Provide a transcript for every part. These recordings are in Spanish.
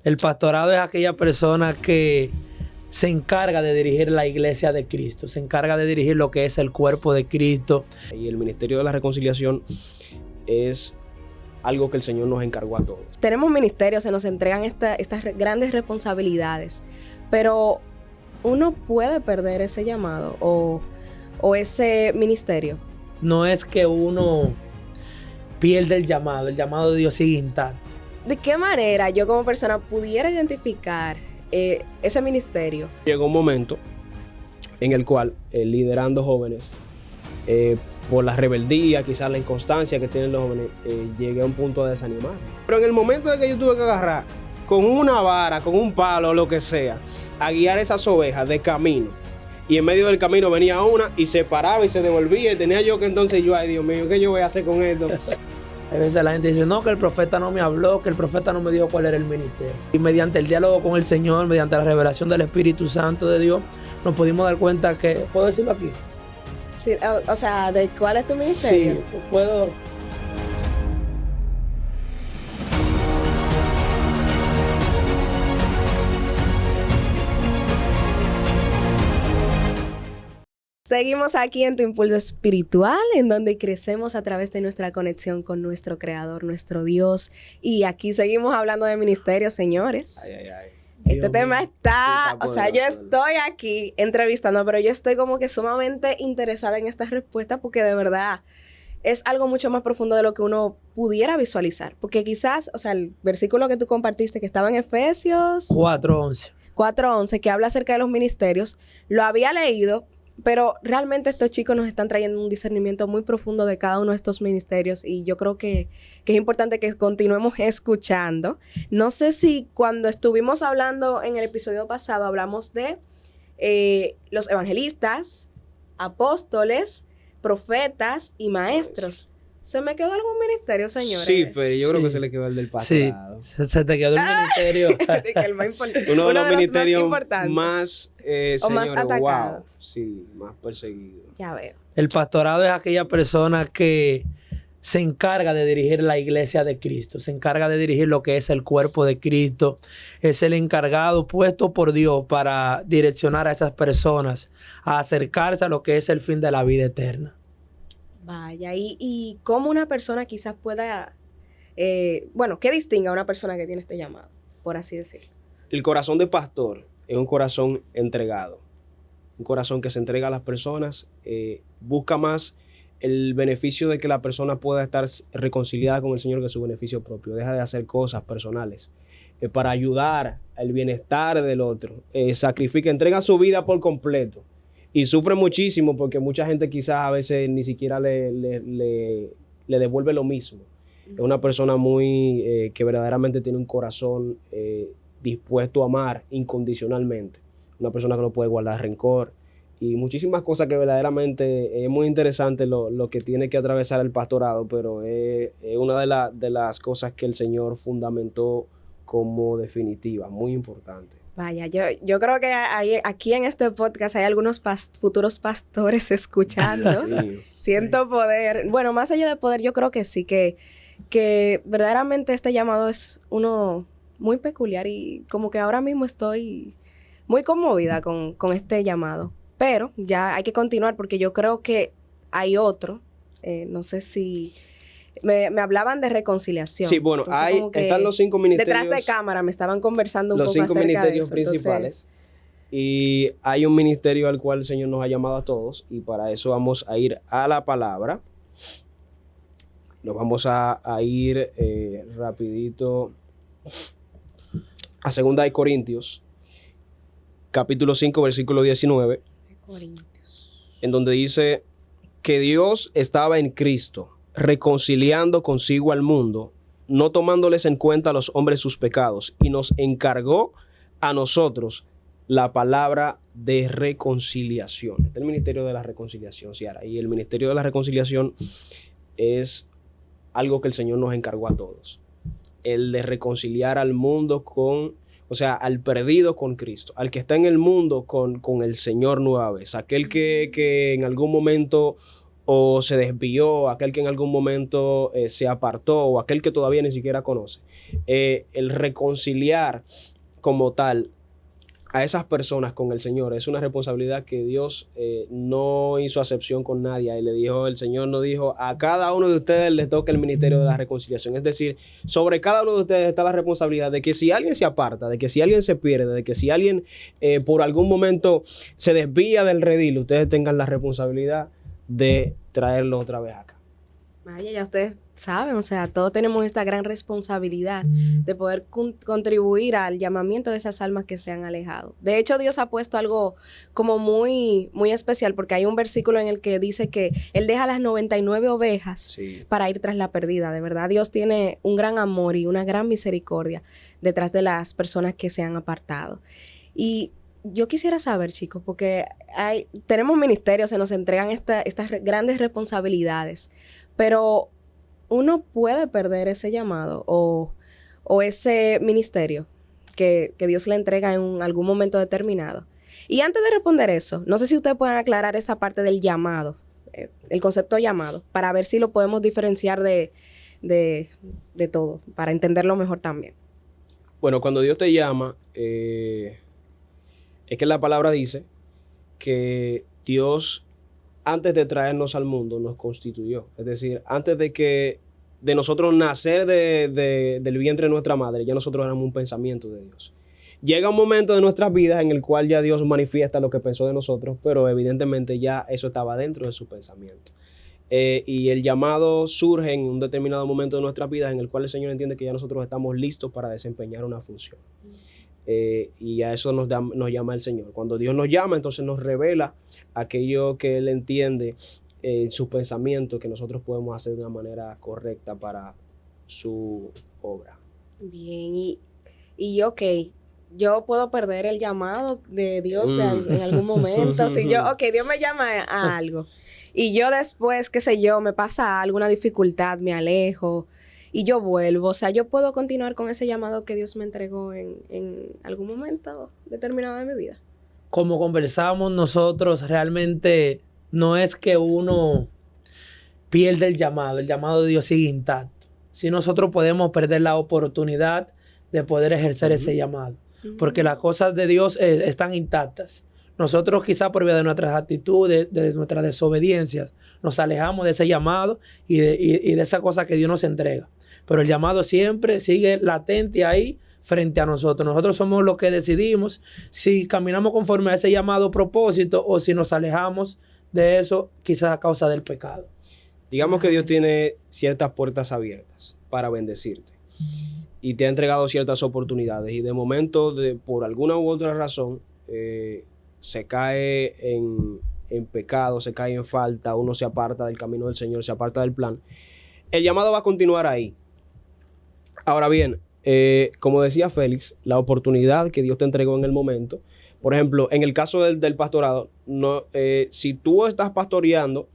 El pastorado es aquella persona que se encarga de dirigir la iglesia de Cristo, se encarga de dirigir lo que es el cuerpo de Cristo. Y el ministerio de la reconciliación es algo que el Señor nos encargó a todos. Tenemos ministerios, se nos entregan estas grandes responsabilidades, pero uno puede perder ese llamado o ese ministerio. No es que uno pierde el llamado de Dios sigue intacto. ¿De qué manera yo como persona pudiera identificar ese ministerio? Llegó un momento en el cual, liderando jóvenes, por la rebeldía, quizás la inconstancia que tienen los jóvenes, llegué a un punto de desanimar. Pero en el momento de que yo tuve que agarrar con una vara, con un palo o lo que sea, a guiar esas ovejas de camino, y en medio del camino venía una y se paraba y se devolvía, y tenía yo que entonces ay Dios mío, ¿qué yo voy a hacer con esto? A veces la gente dice, no, que el profeta no me habló, que el profeta no me dijo cuál era el ministerio. Y mediante el diálogo con el Señor, mediante la revelación del Espíritu Santo de Dios, nos pudimos dar cuenta que, ¿puedo decirlo aquí? Sí, o sea, ¿de cuál es tu ministerio? Sí, puedo. Seguimos aquí en Tu Impulso Espiritual, en donde crecemos a través de nuestra conexión con nuestro Creador, nuestro Dios. Y aquí seguimos hablando de ministerio, señores. Este tema está, o sea, yo estoy aquí entrevistando, pero yo estoy como que sumamente interesada en esta respuesta porque de verdad es algo mucho más profundo de lo que uno pudiera visualizar. Porque quizás, o sea, el versículo que tú compartiste que estaba en Efesios 4:11, que habla acerca de los ministerios, lo había leído, pero realmente estos chicos nos están trayendo un discernimiento muy profundo de cada uno de estos ministerios y yo creo que es importante que continuemos escuchando. No sé si cuando estuvimos hablando en el episodio pasado hablamos de los evangelistas, apóstoles, profetas y maestros. ¿Se me quedó algún ministerio, señores? Sí, Feri, yo creo que se le quedó el del pastorado. Sí, se te quedó el ministerio. Uno de los ministerios más señores, más atacados. Wow, sí, más perseguidos. Ya veo. El pastorado es aquella persona que se encarga de dirigir la iglesia de Cristo, se encarga de dirigir lo que es el cuerpo de Cristo. Es el encargado puesto por Dios para direccionar a esas personas a acercarse a lo que es el fin de la vida eterna. Vaya, y cómo una persona quizás pueda, ¿qué distingue a una persona que tiene este llamado, por así decirlo? El corazón de pastor es un corazón entregado, un corazón que se entrega a las personas, busca más el beneficio de que la persona pueda estar reconciliada con el Señor que su beneficio propio. Deja de hacer cosas personales para ayudar al bienestar del otro, sacrifica, entrega su vida por completo. Y sufre muchísimo porque mucha gente quizás a veces ni siquiera le devuelve lo mismo. Es una persona muy que verdaderamente tiene un corazón dispuesto a amar incondicionalmente. Una persona que no puede guardar rencor y muchísimas cosas que verdaderamente es muy interesante lo que tiene que atravesar el pastorado, pero es una de las cosas que el Señor fundamentó como definitiva, muy importante. Vaya, yo creo que aquí en este podcast hay algunos futuros pastores escuchando. Siento poder. Bueno, más allá de poder, yo creo que sí, que verdaderamente este llamado es uno muy peculiar y como que ahora mismo estoy muy conmovida con este llamado. Pero ya hay que continuar porque yo creo que hay otro. No sé si... Me hablaban de reconciliación. Sí, bueno, están los 5 ministerios. Detrás de cámara me estaban conversando un poco acerca de eso. Los 5 ministerios principales. Y hay un ministerio al cual el Señor nos ha llamado a todos. Y para eso vamos a ir a la palabra. Nos vamos a ir rapidito a 2 de Corintios, capítulo 5, versículo 19. En donde dice que Dios estaba en Cristo, reconciliando consigo al mundo, no tomándoles en cuenta a los hombres sus pecados, y nos encargó a nosotros la palabra de reconciliación. Este es el ministerio de la reconciliación, Ciara. Y el ministerio de la reconciliación es algo que el Señor nos encargó a todos. El de reconciliar al mundo al perdido con Cristo, al que está en el mundo con el Señor nueva vez, aquel que en algún momento o se desvió, aquel que en algún momento se apartó o aquel que todavía ni siquiera conoce. el reconciliar como tal a esas personas con el Señor es una responsabilidad que Dios no hizo acepción con nadie. Y le dijo, el Señor nos dijo, a cada uno de ustedes le toca el ministerio de la reconciliación. Es decir, sobre cada uno de ustedes está la responsabilidad de que si alguien se aparta, de que si alguien se pierde, de que si alguien por algún momento se desvía del redil, ustedes tengan la responsabilidad de traerlo otra vez acá. Vaya, ya ustedes saben, o sea, todos tenemos esta gran responsabilidad de poder contribuir al llamamiento de esas almas que se han alejado. De hecho, Dios ha puesto algo como muy, muy especial, porque hay un versículo en el que dice que Él deja las 99 ovejas para ir tras la perdida. De verdad, Dios tiene un gran amor y una gran misericordia detrás de las personas que se han apartado. Y yo quisiera saber, chicos, porque tenemos ministerios, se nos entregan estas grandes responsabilidades, pero uno puede perder ese llamado o ese ministerio que Dios le entrega en algún momento determinado. Y antes de responder eso, no sé si ustedes pueden aclarar esa parte del llamado, el concepto llamado, para ver si lo podemos diferenciar de todo, para entenderlo mejor también. Bueno, cuando Dios te llama, es que la palabra dice que Dios, antes de traernos al mundo, nos constituyó. Es decir, antes de nosotros nacer del vientre de nuestra madre, ya nosotros éramos un pensamiento de Dios. Llega un momento de nuestras vidas en el cual ya Dios manifiesta lo que pensó de nosotros, pero evidentemente ya eso estaba dentro de su pensamiento. Y el llamado surge en un determinado momento de nuestras vidas en el cual el Señor entiende que ya nosotros estamos listos para desempeñar una función. Y a eso nos llama el Señor. Cuando Dios nos llama, entonces nos revela aquello que Él entiende en sus pensamientos que nosotros podemos hacer de una manera correcta para su obra. Bien, y ok, yo puedo perder el llamado de Dios en algún momento. Si Dios me llama a algo y yo después, qué sé yo, me pasa alguna dificultad, me alejo y yo vuelvo. O sea, yo puedo continuar con ese llamado que Dios me entregó en algún momento determinado de mi vida. Como conversamos nosotros, realmente no es que uno pierde el llamado de Dios sigue intacto. Si nosotros podemos perder la oportunidad de poder ejercer ese llamado, porque las cosas de Dios están intactas. Nosotros quizá por vía de nuestras actitudes, de nuestras desobediencias, nos alejamos de ese llamado y de esa cosa que Dios nos entrega. Pero el llamado siempre sigue latente ahí frente a nosotros. Nosotros somos los que decidimos si caminamos conforme a ese llamado propósito o si nos alejamos de eso, quizás a causa del pecado. Digamos que Dios tiene ciertas puertas abiertas para bendecirte y te ha entregado ciertas oportunidades y de momento, por alguna u otra razón, se cae en pecado, se cae en falta, uno se aparta del camino del Señor, se aparta del plan. El llamado va a continuar ahí. Ahora bien, como decía Félix, la oportunidad que Dios te entregó en el momento, por ejemplo, en el caso del pastorado, si tú estás pastoreando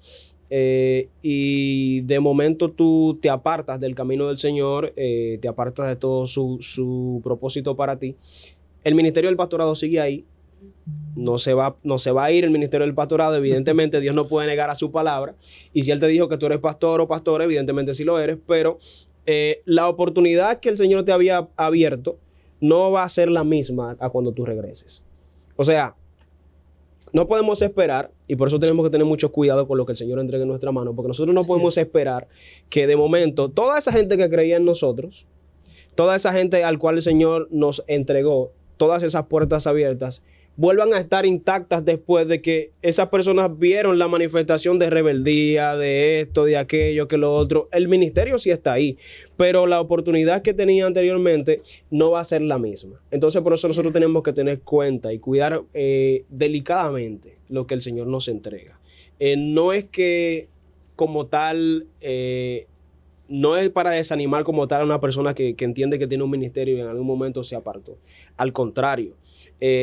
y de momento tú te apartas del camino del Señor, te apartas de todo su propósito para ti, el ministerio del pastorado sigue ahí. No se va a ir el ministerio del pastorado. Evidentemente Dios no puede negar a su palabra, y si Él te dijo que tú eres pastor o pastora, evidentemente sí lo eres, pero la oportunidad que el Señor te había abierto no va a ser la misma a cuando tú regreses. O sea, no podemos esperar, y por eso tenemos que tener mucho cuidado con lo que el Señor entregue en nuestra mano, porque nosotros no podemos esperar que de momento toda esa gente que creía en nosotros, toda esa gente al cual el Señor nos entregó todas esas puertas abiertas, vuelvan a estar intactas después de que esas personas vieron la manifestación de rebeldía, de esto, de aquello, que lo otro. El ministerio sí está ahí, pero la oportunidad que tenía anteriormente no va a ser la misma. Entonces, por eso nosotros tenemos que tener cuenta y cuidar delicadamente lo que el Señor nos entrega. No es que como tal... no es para desanimar como tal a una persona que entiende que tiene un ministerio y en algún momento se apartó. Al contrario,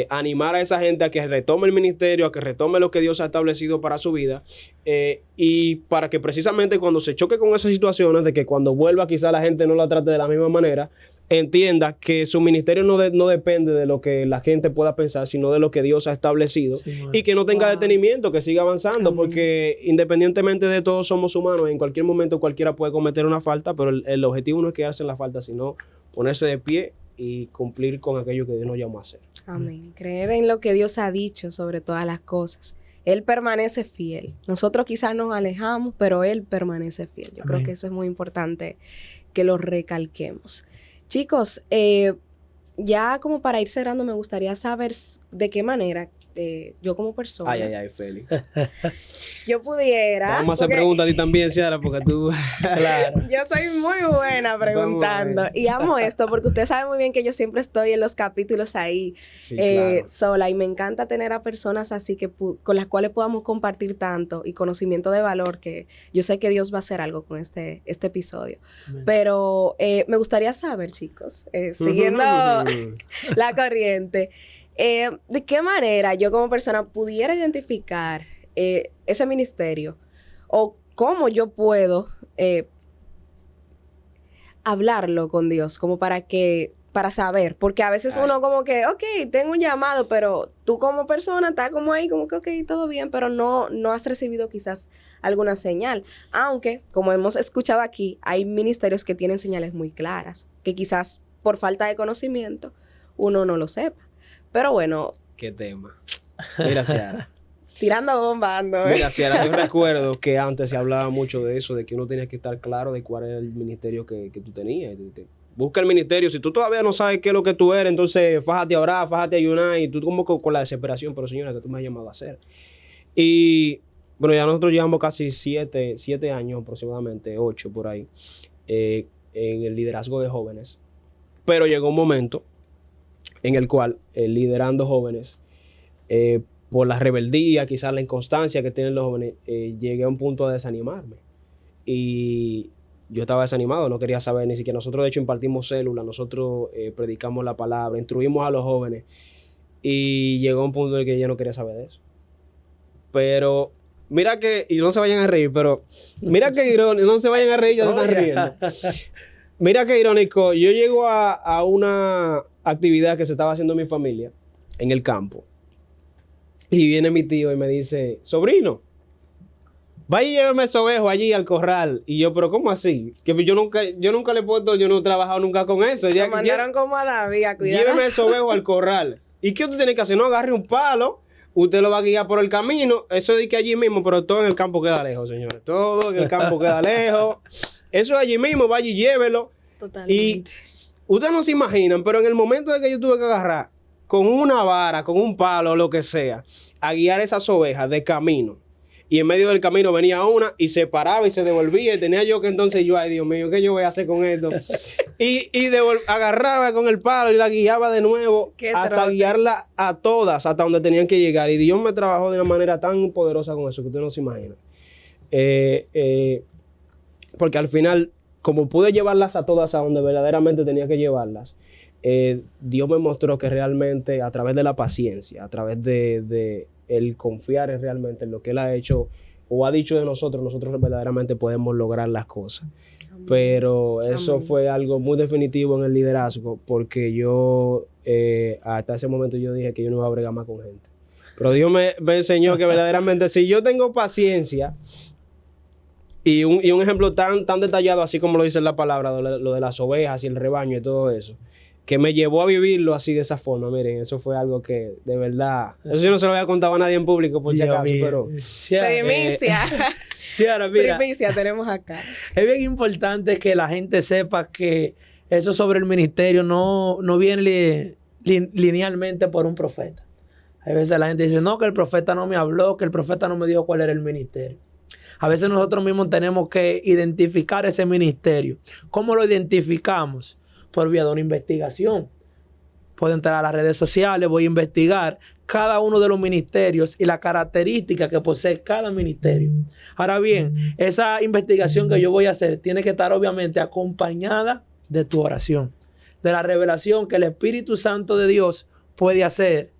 animar a esa gente a que retome el ministerio, a que retome lo que Dios ha establecido para su vida, y para que precisamente cuando se choque con esas situaciones, de que cuando vuelva quizá la gente no la trate de la misma manera, entienda que su ministerio no depende de lo que la gente pueda pensar, sino de lo que Dios ha establecido, y que no tenga detenimiento, que siga avanzando. Amén. Porque independientemente de todos somos humanos, en cualquier momento cualquiera puede cometer una falta, pero el objetivo no es quedarse en la falta, sino ponerse de pie y cumplir con aquello que Dios nos llamó a hacer. Amén. Creer en lo que Dios ha dicho sobre todas las cosas. Él permanece fiel. Nosotros quizás nos alejamos, pero Él permanece fiel. Yo creo que eso es muy importante que lo recalquemos. Chicos, ya como para ir cerrando, me gustaría saber de qué manera yo como persona... Ay, Félix. Yo pudiera... Vamos a hacer preguntas a ti también, Ciara, porque tú... Claro. Yo soy muy buena preguntando. Y amo esto porque usted sabe muy bien que yo siempre estoy en los capítulos ahí Sí, claro. sola. Y me encanta tener a personas así que con las cuales podamos compartir tanto y conocimiento de valor, que yo sé que Dios va a hacer algo con este episodio. Amén. Pero me gustaría saber, chicos, siguiendo la corriente, ¿de qué manera yo como persona pudiera identificar ese ministerio? ¿O cómo yo puedo hablarlo con Dios? Como para saber. Porque a veces uno como que, ok, tengo un llamado, pero tú como persona estás como ahí, como que, ok, todo bien, pero no has recibido quizás alguna señal. Aunque, como hemos escuchado aquí, hay ministerios que tienen señales muy claras, que quizás por falta de conocimiento uno no lo sepa. Pero bueno. Qué tema. Mira, Ciara. Tirando bomba, ando. Mira, Ciara, yo recuerdo que antes se hablaba mucho de eso, de que uno tenía que estar claro de cuál era el ministerio que tú tenías. Busca el ministerio. Si tú todavía no sabes qué es lo que tú eres, entonces fájate a orar, fájate a ayunar, y tú como con la desesperación, pero señora, que tú me has llamado a hacer. Y bueno, ya nosotros llevamos casi 7 años aproximadamente, 8 por ahí, en el liderazgo de jóvenes. Pero llegó un momento en el cual, liderando jóvenes, por la rebeldía, quizás la inconstancia que tienen los jóvenes, llegué a un punto de desanimarme. Y yo estaba desanimado, no quería saber ni siquiera. Nosotros, de hecho, impartimos células, nosotros predicamos la palabra, instruimos a los jóvenes. Y llegó a un punto en el que yo no quería saber de eso. Pero mira que, y no se vayan a reír, pero mira que irónico, no se vayan a reír, ya se están riendo. Mira qué irónico, yo llego a una actividad que se estaba haciendo en mi familia, en el campo, y viene mi tío y me dice, sobrino, vaya y lléveme ese ovejo allí al corral. Y yo, pero ¿cómo así? Que yo nunca le he puesto, yo no he trabajado nunca con eso. Me mandaron como a David a cuidar. Lléveme ese ovejo al corral. ¿Y qué usted tiene que hacer? No, agarre un palo, usted lo va a guiar por el camino, eso de que allí mismo, pero todo en el campo queda lejos, señores. Todo en el campo queda lejos. Eso es allí mismo, vaya y llévelo. Totalmente. Y ustedes no se imaginan, pero en el momento de que yo tuve que agarrar con una vara, con un palo o lo que sea, a guiar esas ovejas de camino, y en medio del camino venía una y se paraba y se devolvía, y tenía yo que entonces yo, ay Dios mío, ¿qué yo voy a hacer con esto? y agarraba con el palo y la guiaba de nuevo hasta guiarla a todas, hasta donde tenían que llegar. Y Dios me trabajó de una manera tan poderosa con eso que ustedes no se imaginan. Porque al final, como pude llevarlas a todas a donde verdaderamente tenía que llevarlas, Dios me mostró que realmente a través de la paciencia, a través de el confiar realmente en lo que Él ha hecho o ha dicho de nosotros verdaderamente podemos lograr las cosas. Amén. Pero eso fue algo muy definitivo en el liderazgo, porque yo hasta ese momento yo dije que yo no iba a bregar más con gente. Pero Dios me enseñó que verdaderamente si yo tengo paciencia, y un ejemplo tan detallado, así como lo dice la palabra, lo de las ovejas y el rebaño y todo eso, que me llevó a vivirlo así de esa forma. Miren, eso fue algo que, de verdad, eso yo no se lo había contado a nadie en público, por si acaso, pero... Primicia. Ciara, mira, primicia tenemos acá. Es bien importante que la gente sepa que eso sobre el ministerio no viene linealmente por un profeta. Hay veces la gente dice, no, que el profeta no me habló, que el profeta no me dijo cuál era el ministerio. A veces nosotros mismos tenemos que identificar ese ministerio. ¿Cómo lo identificamos? Por vía de una investigación. Puedo entrar a las redes sociales, voy a investigar cada uno de los ministerios y la característica que posee cada ministerio. Ahora bien, esa investigación que yo voy a hacer tiene que estar obviamente acompañada de tu oración, de la revelación que el Espíritu Santo de Dios puede hacer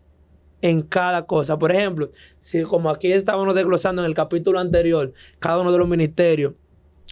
en cada cosa. Por ejemplo, si como aquí estábamos desglosando en el capítulo anterior, cada uno de los ministerios,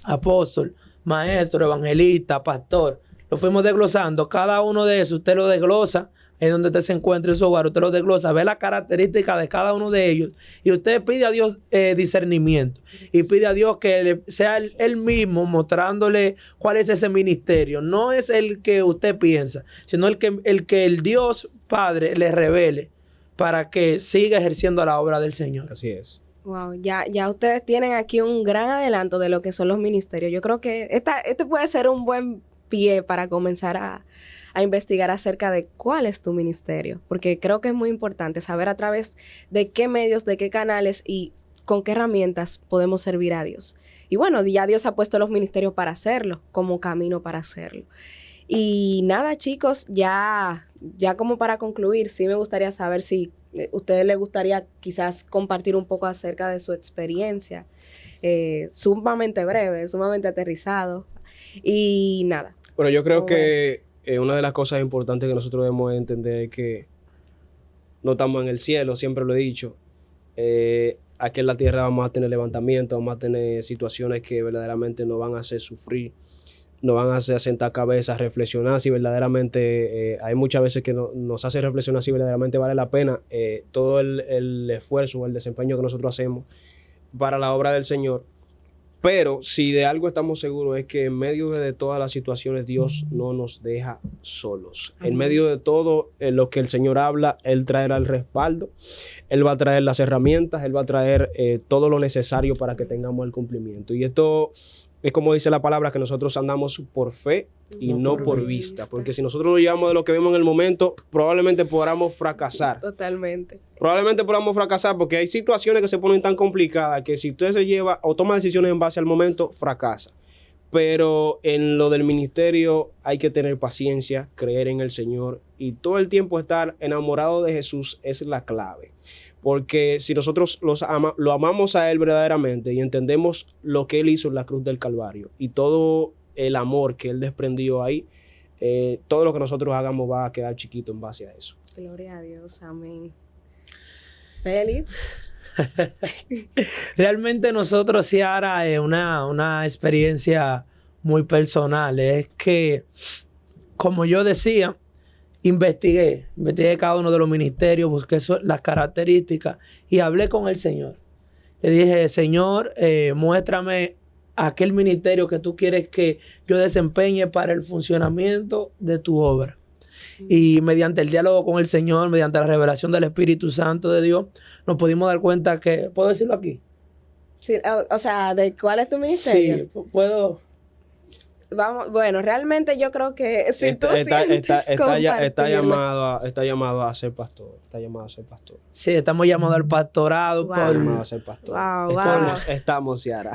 apóstol, maestro, evangelista, pastor, lo fuimos desglosando. Cada uno de esos usted lo desglosa en donde usted se encuentre en su hogar, usted lo desglosa, ve las características de cada uno de ellos y usted pide a Dios discernimiento y pide a Dios que sea él mismo mostrándole cuál es ese ministerio. No es el que usted piensa, sino el que el Dios Padre le revele para que siga ejerciendo la obra del Señor. Así es. Wow, ya ustedes tienen aquí un gran adelanto de lo que son los ministerios. Yo creo que este puede ser un buen pie para comenzar a investigar acerca de cuál es tu ministerio, porque creo que es muy importante saber a través de qué medios, de qué canales y con qué herramientas podemos servir a Dios. Y bueno, ya Dios ha puesto los ministerios para hacerlo, como camino para hacerlo. Y nada, chicos, ya como para concluir, sí me gustaría saber si a ustedes les gustaría quizás compartir un poco acerca de su experiencia, sumamente breve, sumamente aterrizado. Y nada. Bueno, yo creo que una de las cosas importantes que nosotros debemos entender es que no estamos en el cielo, siempre lo he dicho. Aquí en la tierra vamos a tener levantamientos, vamos a tener situaciones que verdaderamente nos van a hacer sufrir, nos van a hacer sentar cabezas, reflexionar si verdaderamente, hay muchas veces que nos hace reflexionar si verdaderamente vale la pena todo el esfuerzo, el desempeño que nosotros hacemos para la obra del Señor. Pero si de algo estamos seguros es que en medio de todas las situaciones Dios no nos deja solos. En medio de todo lo que el Señor habla, Él traerá el respaldo, Él va a traer las herramientas, Él va a traer todo lo necesario para que tengamos el cumplimiento. Y esto es como dice la palabra, que nosotros andamos por fe y no por vista. Porque si nosotros nos llevamos de lo que vemos en el momento, probablemente podamos fracasar. Totalmente. Probablemente podamos fracasar porque hay situaciones que se ponen tan complicadas que si usted se lleva o toma decisiones en base al momento, fracasa. Pero en lo del ministerio hay que tener paciencia, creer en el Señor y todo el tiempo estar enamorado de Jesús es la clave. Porque si nosotros lo amamos a Él verdaderamente y entendemos lo que Él hizo en la cruz del Calvario y todo el amor que Él desprendió ahí, todo lo que nosotros hagamos va a quedar chiquito en base a eso. Gloria a Dios, amén. Félix. Realmente nosotros sí ahora es una experiencia muy personal. Es que, como yo decía, investigué cada uno de los ministerios, busqué las características y hablé con el Señor. Le dije, Señor, muéstrame aquel ministerio que tú quieres que yo desempeñe para el funcionamiento de tu obra. Y mediante el diálogo con el Señor, mediante la revelación del Espíritu Santo de Dios, nos pudimos dar cuenta que, ¿puedo decirlo aquí? Sí, o sea, ¿de cuál es tu ministerio? Sí, puedo. Vamos, bueno, realmente yo creo que si tú está llamado a ser pastor. Está llamado a ser pastor. Sí, estamos llamados al pastorado. Wow. Está llamado a ser pastor. Wow, Estamos, Ciara.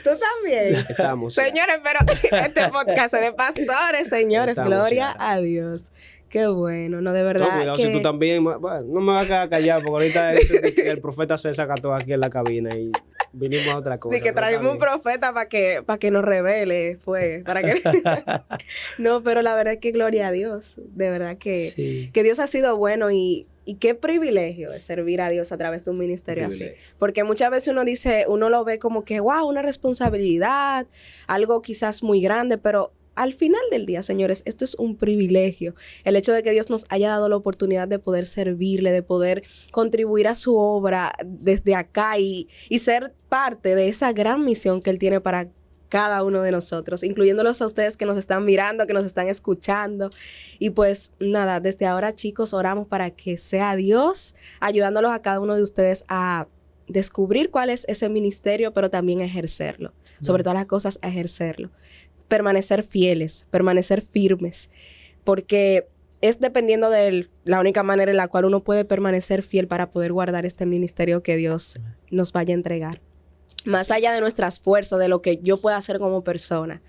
Tú también. Estamos. Señores, pero este podcast es de pastores, señores. Estamos, Gloria Ciara. a Dios. Qué bueno, no, de verdad. No, cuidado, que... si tú también, bueno, no me vas a quedar callado porque ahorita dice que el profeta se saca todo aquí en la cabina y vinimos a otra cosa. De que traímos un profeta para que nos revele, No, pero la verdad es que gloria a Dios. De verdad que Dios ha sido bueno y qué privilegio es servir a Dios a través de un ministerio así. Porque muchas veces uno lo ve como que, wow, una responsabilidad, algo quizás muy grande, pero al final del día, señores, esto es un privilegio. El hecho de que Dios nos haya dado la oportunidad de poder servirle, de poder contribuir a su obra desde acá y ser parte de esa gran misión que Él tiene para cada uno de nosotros, incluyéndolos a ustedes que nos están mirando, que nos están escuchando. Y pues nada, desde ahora, chicos, oramos para que sea Dios ayudándolos a cada uno de ustedes a descubrir cuál es ese ministerio, pero también a ejercerlo. Sobre todas las cosas, a ejercerlo. Permanecer fieles, permanecer firmes, porque es dependiendo de la única manera en la cual uno puede permanecer fiel para poder guardar este ministerio que Dios nos vaya a entregar. Más allá de nuestras fuerzas, de lo que yo pueda hacer como persona,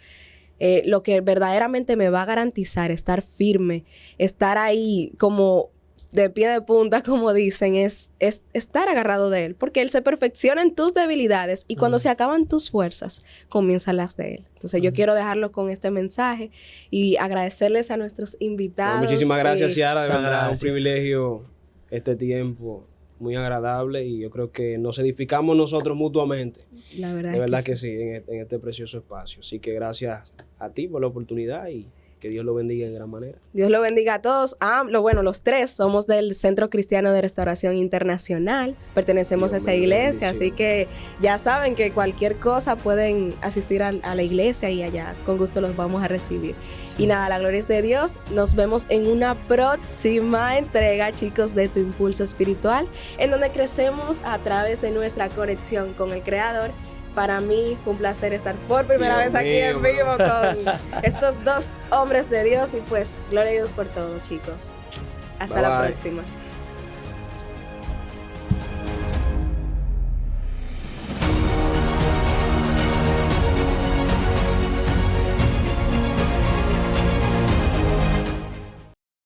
lo que verdaderamente me va a garantizar estar firme, estar ahí como de pie de punta, como dicen, es estar agarrado de Él, porque Él se perfecciona en tus debilidades y cuando se acaban tus fuerzas, comienzan las de Él. Entonces yo quiero dejarlo con este mensaje y agradecerles a nuestros invitados. Muchísimas gracias, Ciara, de verdad, un privilegio este tiempo, muy agradable, y yo creo que nos edificamos nosotros mutuamente. La verdad de verdad que sí, en este precioso espacio. Así que gracias a ti por la oportunidad y Que Dios lo bendiga en gran manera. Dios lo bendiga a todos. Los tres somos del Centro Cristiano de Restauración Internacional. Pertenecemos a esa iglesia, así que ya saben que cualquier cosa pueden asistir a la iglesia y allá con gusto los vamos a recibir. Sí. Y nada, la gloria es de Dios. Nos vemos en una próxima entrega, chicos, de Tu Impulso Espiritual, en donde crecemos a través de nuestra conexión con el Creador. Para mí fue un placer estar por primera vez aquí en vivo con estos dos hombres de Dios y pues gloria a Dios por todo, chicos. Hasta la próxima.